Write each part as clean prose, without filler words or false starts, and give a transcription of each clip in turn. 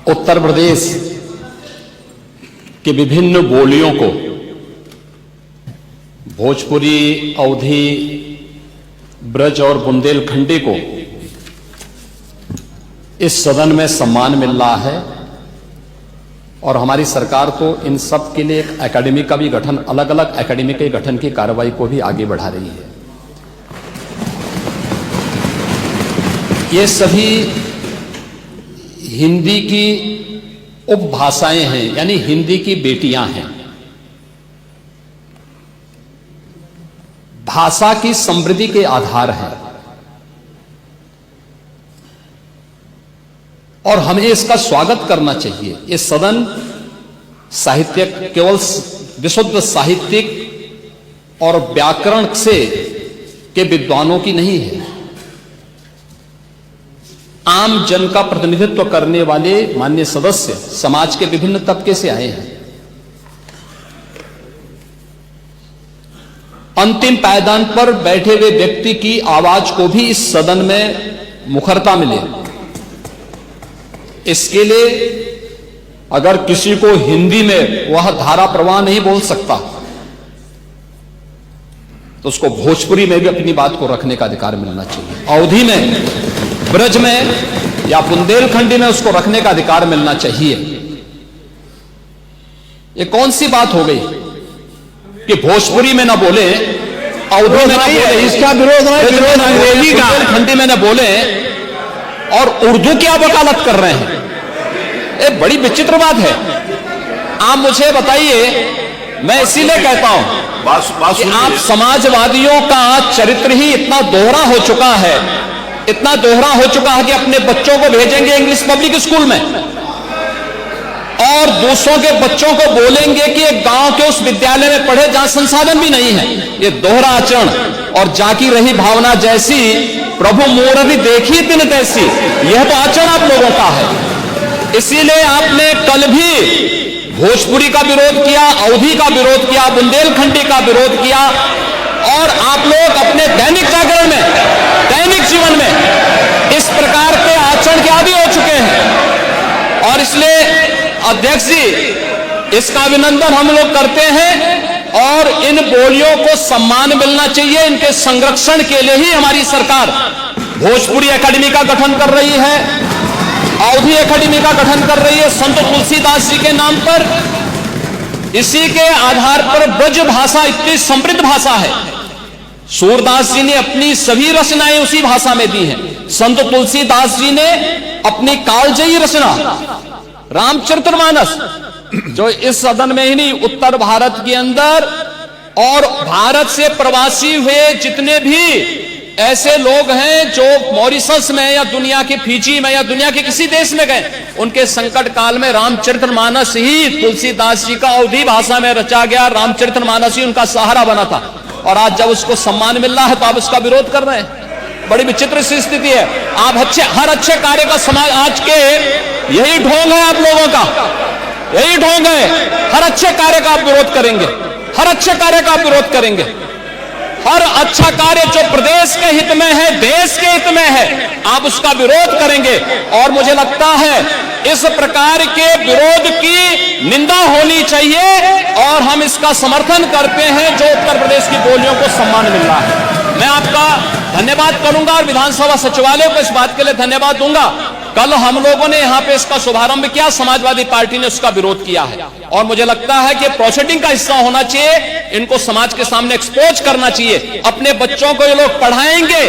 उत्तर प्रदेश की विभिन्न बोलियों को, भोजपुरी, अवधी, ब्रज और बुंदेलखंडी को इस सदन में सम्मान मिल रहा है और हमारी सरकार तो इन सब के लिए एक एकेडमी का भी गठन, अलग अलग एकेडमी के गठन की कार्रवाई को भी आगे बढ़ा रही है। ये सभी हिंदी की उपभाषाएं हैं, यानी हिंदी की बेटियां हैं। भाषा की समृद्धि के आधार है और हमें इसका स्वागत करना चाहिए। ये सदन साहित्यिक, केवल विशुद्ध साहित्यिक और व्याकरण से के विद्वानों की नहीं है, आम जन का प्रतिनिधित्व करने वाले माननीय सदस्य समाज के विभिन्न तबके से आए हैं। अंतिम पायदान पर बैठे हुए व्यक्ति की आवाज को भी इस सदन में मुखरता मिले, इसके लिए अगर किसी को हिंदी में वह धारा प्रवाह नहीं बोल सकता तो उसको भोजपुरी में भी अपनी बात को रखने का अधिकार मिलना चाहिए, अवधी में, ब्रज में या बुंदेलखंडी में उसको रखने का अधिकार मिलना चाहिए। ये कौन सी बात हो गई कि भोजपुरी में ना बोले, अवधी में ना बोले, इसका विरोध अंग्रेजी का, बुंदेलखंडी में ना बोले और उर्दू की आप वकालत कर रहे हैं। ये बड़ी विचित्र बात है। आप मुझे बताइए, मैं इसीलिए कहता हूं कि आप समाजवादियों का चरित्र ही इतना दोहरा हो चुका है, इतना दोहरा हो चुका है कि अपने बच्चों को भेजेंगे इंग्लिश पब्लिक स्कूल में और दूसरों के बच्चों को बोलेंगे कि एक गांव के उस विद्यालय में पढ़े जहां संसाधन भी नहीं है। ये दोहरा आचरण और जाकी रही भावना जैसी प्रभु मोररी देखी तिन तैसी, यह तो आचरण आप लोगों का है। इसीलिए आपने कल भी भोजपुरी का विरोध किया, अवधी का विरोध किया, बुंदेलखंडी का विरोध किया और आप लोग अपने दैनिक जागरण में, दैनिक जीवन में इस प्रकार के आचरण के आदी हो चुके हैं। और इसलिए अध्यक्ष जी, इसका अभिनंदन हम लोग करते हैं और इन बोलियों को सम्मान मिलना चाहिए। इनके संरक्षण के लिए ही हमारी सरकार भोजपुरी एकेडमी का गठन कर रही है, अवधी एकेडमी का गठन कर रही है संत तुलसीदास जी के नाम पर। इसी के आधार पर ब्रज भाषा इतनी समृद्ध भाषा है। सूरदास जी ने अपनी सभी रचनाएं उसी भाषा में दी हैं। संत तुलसीदास जी ने अपनी कालजयी रचना रामचरितमानस, जो इस सदन में ही नहीं, उत्तर भारत के अंदर और भारत से प्रवासी हुए जितने भी ऐसे लोग हैं जो मॉरिशस में या दुनिया के फिजी में या दुनिया के किसी देश में गए, उनके संकट काल में रामचरितमानस ही तुलसीदास जी का अवधी भाषा में रचा गया रामचरितमानस ही उनका सहारा बना था। और आज जब उसको सम्मान मिल रहा है तो आप उसका विरोध कर रहे हैं। बड़ी विचित्र सी स्थिति है। आप हर अच्छे कार्य का समाज, आज के यही ढोंग है आप लोगों का, यही ढोंग है। हर अच्छे कार्य का आप विरोध करेंगे, हर अच्छे कार्य का आप विरोध करेंगे। हर अच्छा कार्य जो प्रदेश के हित में है, देश के हित में है, आप उसका विरोध करेंगे। और मुझे लगता है इस प्रकार के विरोध की निंदा होनी चाहिए और हम इसका समर्थन करते हैं जो उत्तर प्रदेश की बोलियों को सम्मान मिल रहा है। मैं आपका धन्यवाद करूंगा और विधानसभा सचिवालय को इस बात के लिए धन्यवाद दूंगा। कल हम लोगों ने यहां पे इसका शुभारंभ किया, समाजवादी पार्टी ने उसका विरोध किया है और मुझे लगता है कि प्रोसीडिंग का हिस्सा होना चाहिए। इनको समाज के सामने एक्सपोज करना चाहिए। अपने बच्चों को ये लोग पढ़ाएंगे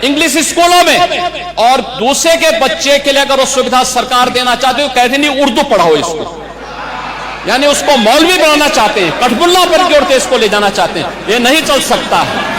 इंग्लिश स्कूलों में और दूसरे के बच्चे के लिए अगर वो सुविधा सरकार देना चाहते हो, कहते नहीं उर्दू पढ़ाओ इसको, यानी उसको मौलवी बनाना चाहते हैं, कठपुल्ला पर की ओर इसको ले जाना चाहते हैं। ये नहीं चल सकता है।